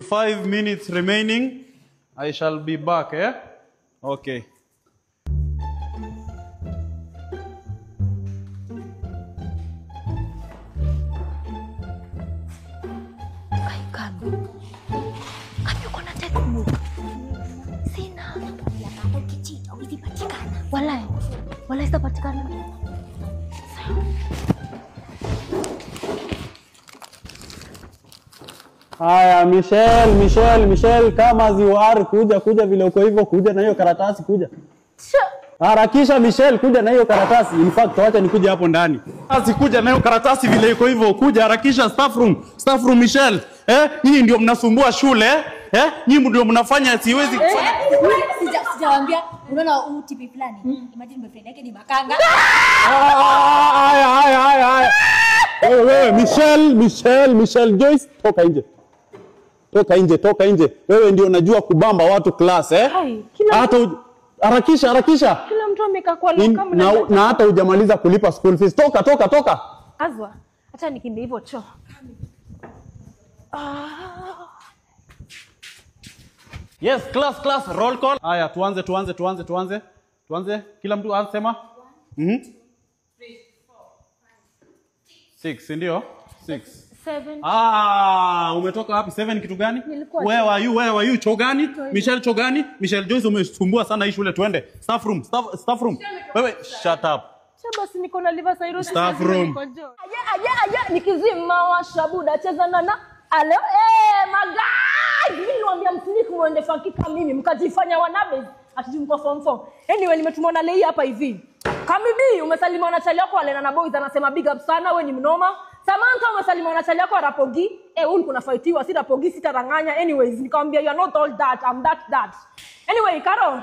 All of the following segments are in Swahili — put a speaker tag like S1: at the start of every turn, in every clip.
S1: 5 minutes remaining. I shall be back, eh? Okay.
S2: Walai sitapatikana.
S3: Haya, Michelle, kama as you are, kuja vile uko hivyo, kuja na hiyo karatasi, kuja. Harakisha Michelle, kuja na hiyo karatasi. In fact, wacha nikuje hapo ndani. Kuja na hiyo karatasi vile iko hivyo, kuja harakisha staff room Michelle. Nyinyi ndio mnasumbua shule, nyinyi ndio mnafanya siwezi kufanya.
S2: Sijawaambia, unaona UTP fulani. Imagine boyfriend yake ni makanga.
S3: Haya. Wewe Michelle Joyce, toka nje. Wewe ndio unajua kubamba watu class, Hata harakisha.
S4: Kila mtu amekaa kwa kama
S3: na hata hujamaliza kulipa school fees. Toka.
S4: Azwa, acha nikimbie hivyo cho.
S1: Yes, class, roll call. Haya, tuanze. Kila mtu asema. 3, 4, 5, 6, ndio? 6. 7. Umetoka wapi? 7 kitu gani? Where are you? Cho gani? Michelle cho gani? Michelle Joyce umesumbua sana hii shule, twende. Staff room. Wewe shut up.
S4: Basi niko na liver cirrhosis.
S1: Staff room.
S4: Aje nikizima wa shabuda cheza na alo magai. Mimi niwaambia msiniki muende fakika mimi mkajifanya wanabe atiji mko form 4. Anyway nimetumwa na lei hapa hivi. Kamidi umesalimiwa na chali yako Alena na boys anasema big up sana wewe ni mnoma. Samantha umesalimiwa na chali yako Rapogi. Huyu kuna fightiwa si Rapogi sitaranganya. Anyways nikamwambia you are not all that, I'm that. Anyway Karo,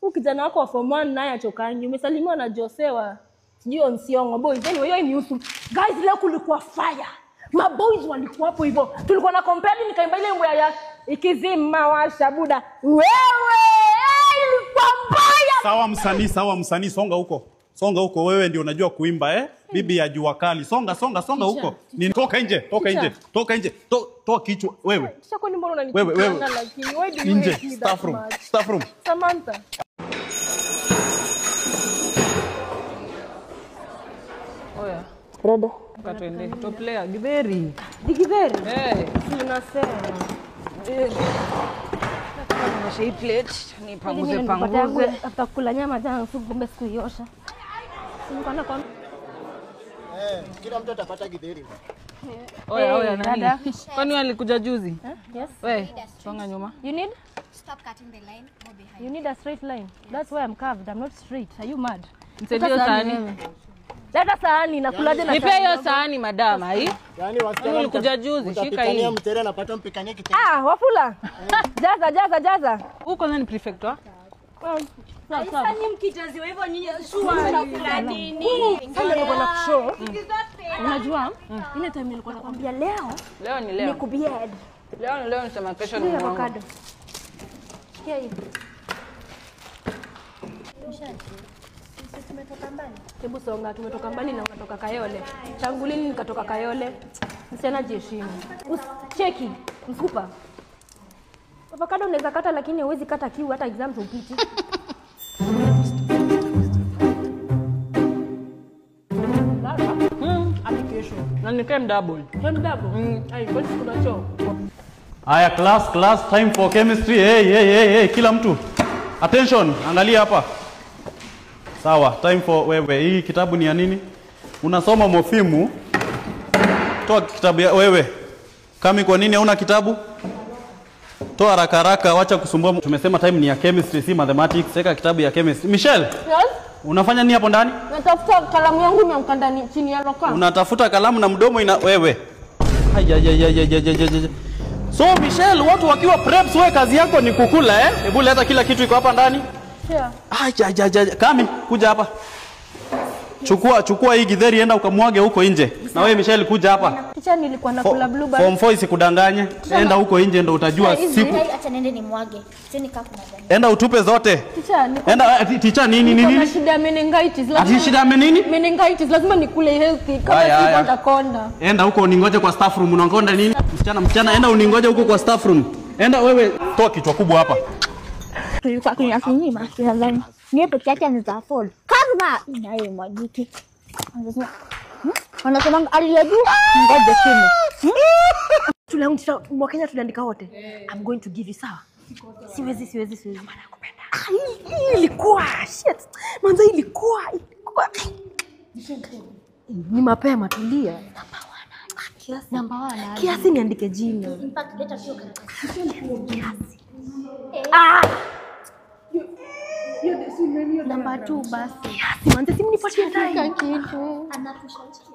S4: ukijana wako wa form 1 naye achokangi. Umesalimiwa na Josewa. Sijui Nsiongo boys. Anyway hiyo ni usu. Guys leo kulikuwa fire. Ma boys walikuwa hapo hivyo. Tulikuwa na compare nikaimba ile ngoma ya ikizima wa shabuda. Wewe ilikuwa mbaya.
S1: Sawa msanii, songa huko wewe ndio unajua kuimba bibi ya jua kali. Songa huko. Toka nje. Toa kichwa wewe.
S4: Kisha kwa nini mbona unanitukana lakini wewe ndio
S1: nje. Staff room.
S4: Samantha. Oya.
S2: Rada.
S4: Katwende. Top player Giberi.
S2: Digiberi.
S4: Tunasema. Kama shei plate ni panguze.
S2: Atakula nyama jana supu kumbe sikuiosha. Sikana kwa
S5: kila mtu atapata githeri.
S4: Oya nani? Kwani alikuja juzi?
S2: Yes.
S4: Wewe, songa nyuma.
S2: You need?
S6: Stop cutting the line, go behind.
S2: You need a straight line. That's why I'm curved. I'm not straight. Are you mad?
S4: Msaidie sahani.
S2: Leta sahani nakulaje na
S4: nipe hiyo sahani madam hai.
S5: Yaani wasichana
S4: ulikuja juzi shika hii.
S5: Mtere anapata mpikanie kitendo.
S2: Wafula. Jaza.
S4: Huko nani prefect wa?
S2: Sasa nyinyi mkitaziwa hivyo nyinyi shua nini? Sasa niko na show. Unajua? Ile time nilikuwa nakwambia leo
S4: ni leo.
S2: Nikubied.
S4: Leo nisema kesho ni mwangu.
S2: Avocado. Sikia hivi. Tumetoka mbali. Hebu songa, tumetoka mbali na unatoka Kayole. Tangu lini nikatoka Kayole? Msichana jiheshimu. Cheki, mfupa. Avocado unaweza kata lakini huwezi kata kiu hata exams upiti.
S4: Application. Na ni chem double. Ai, kwa nini kuna choo?
S1: Aya class, time for chemistry. Hey, kila mtu. Attention, angalia hapa. Sawa, time for wewe. Hii kitabu ni ya nini? Unasoma mofimu. Toa kitabu ya wewe. Kami kwa nini hauna kitabu? Toa haraka, wacha kusumbua. Tumesema time ni ya chemistry si mathematics. Seka kitabu ya chemistry. Michelle?
S4: Yes.
S1: Unafanya nini hapo ndani?
S4: Natafuta kalamu yangu imeanguka ndani chini ya locker.
S1: Unatafuta kalamu na mdomo ina wewe. So Michelle, watu wakiwa preps wewe kazi yako ni kukula Hebu leta kila kitu iko hapa ndani.
S4: Sure.
S1: Kami, kuja hapa. Chukua hii githeri enda ukamwage huko nje. Na wewe Michelle kuja hapa.
S2: Teacher nilikuwa nakula blue band.
S1: Form 4 isikudanganye. Enda huko nje ndo utajua siku.
S6: Acha nende ni mwage. Sioni kama kuna gani.
S1: Enda utupe zote. Teacher nini?
S2: Kuna shida ya meningitis.
S1: Ati shida ya nini?
S2: Meningitis lazima nikule healthy kama si nitakonda.
S1: Enda huko uningoje kwa staff room. Unakonda nini? Msichana enda uningoje huko kwa staff room. Enda wewe toa kichwa kubwa hapa.
S6: Tulikuwa kwenye asinyima tunadhani niye peke yake anaweza afford karma inayo mwagiki anasema aliyejua ngoja chini
S2: Tunaunganisha Mwakenya tunaandika wote. I'm going to give you sawa. Siwezi. Maana nakupenda. Hii ilikuwa shit. Manza ilikuwa. Ni mapema tulia. Number 1. Kiasi niandike jina.
S6: impact leta sio
S2: Kiasi.
S6: number 2 basi
S2: Kiasi manza simu nipatie time.
S6: anatushawikia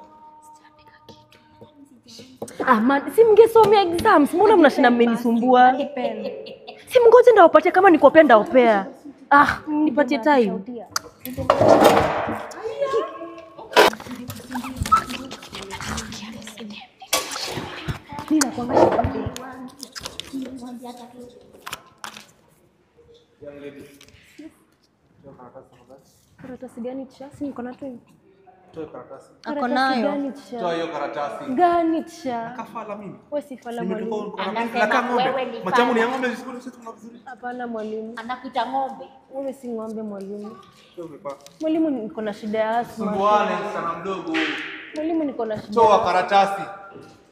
S2: Man, si mngesomea exams. Mbona mnashinda mmenisumbua? Si mngoje ndawapatie kama nikopea ndaopea. Nipatie time. Nina kuangalia. Karatasi gani tisha? Si niko na tu.
S1: Toa karatasi.
S2: Ako nayo.
S1: Toa hiyo karatasi.
S2: Gani tisha?
S1: Kafala mimi.
S2: Wewe si fala mwalimu.
S6: anasema wewe ni
S1: Machamu ni ng'ombe zisiku sisi tuna vizuri.
S2: Hapana mwalimu.
S6: anakuita ng'ombe
S2: Wewe si ng'ombe mwalimu.
S1: Wewe umepaka.
S2: Mwalimu niko na shida ya asma.
S1: Sumbuane sana mdogo.
S2: Mwalimu niko na shida.
S1: Toa karatasi.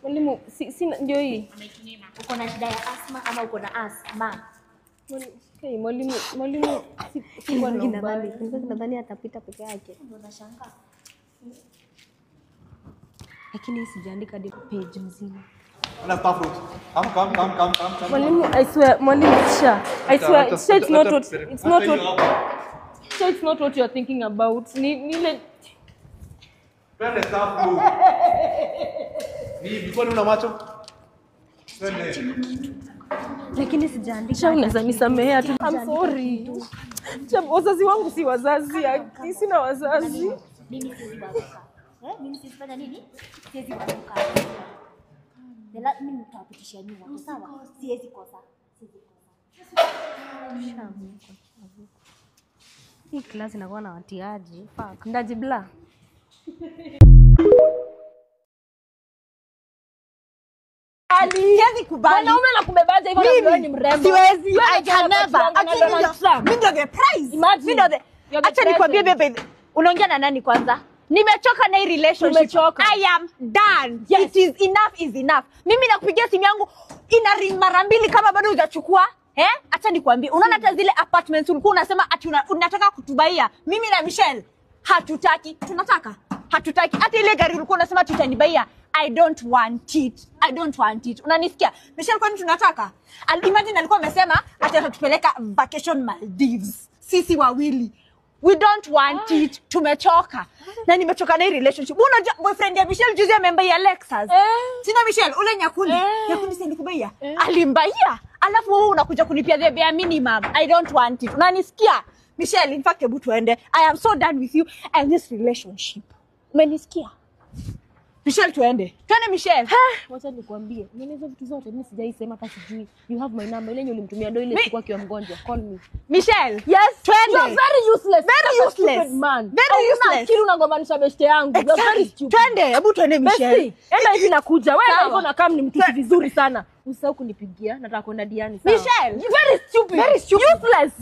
S2: Mwalimu si ndio hii?
S6: uko na shida ya asma ama uko na asma
S2: Mwalimu si kwa nadhani atapita peke yake.
S6: unashangaa
S2: Lakini sijaandika hadi page mzima.
S1: Na staff room. Come.
S2: Mwalimu I swear mwalimu tisha. I swear it's not what you're thinking about. Ni ile
S1: Pende staff room. Ni before una macho. Pende.
S2: lakini sijaandika. Unaweza nisamehea tu. I'm sorry. Wazazi wangu si wazazi. Sina wazazi.
S6: mimi siwezi babuka mimi sifanya nini siwezi babuka mimi nitawapitisha nyuma sawa siwezi kosa
S2: Hii class inakuwa na watiaji. Fuck. Ndajibla.
S4: Siwezi kubali.
S2: Mwanaume anakubebaje hivyo na wewe ni mrembo?
S4: Siwezi. I can never. Mimi ndio the prize. Mimi ndio the. Acha nikwambie bebe. Unaongea na nani kwanza? Nimechoka na hii relationship.
S2: Umechoka.
S4: I am done. Yes. It is enough. Mimi nakupigia simu yangu ina ring mara mbili kama bado hujachukua. Acha nikwambie. Unaona hata zile apartments ulikuwa unasema ati unataka kutubaia. Mimi na Michelle hatutaki. Tunataka. Hatutaki. Hata ile gari ulikuwa unasema tutanibaia. I don't want it. Unanisikia? Michelle kwani tunataka? Imagine alikuwa amesema ati atatupeleka vacation Maldives. Sisi wawili. We don't want it. Tumechoka. Na nimechoka na hii relationship. Unajua boyfriend ya Michelle juzi amembaia Lexus. Sina Michelle ule nyakundi. Nyakundi si nikubaia. Alimbaia. Alafu wewe unakuja kunipia the bare minimum. I don't want it. Unanisikia? Michelle, in fact, hebu tuende. I am so done with you and this relationship. Umenisikia? Michelle tuende. Twende Michelle.
S2: Wacha nikwambie. Mimi hizo vitu zote mimi sijaisema hata sijui. You have my number. Ile yenye ulimtumia ndio ile siku akiwa mgonjwa. Call me.
S4: Michelle.
S2: Yes.
S4: Twende.
S2: You are very useless.
S4: Very useless.
S2: Stupid man.
S4: Very useless.
S2: Akili unagombanisha beshte yangu. You are very stupid.
S4: Twende, hebu twende Michelle.
S2: Enda hivi nakuja. Wewe hivyo na kama ni mtu vizuri sana. Usisahau kunipigia. Nataka kwenda Diani.
S4: Michelle.
S2: You very stupid.
S4: Very stupid.
S2: Useless.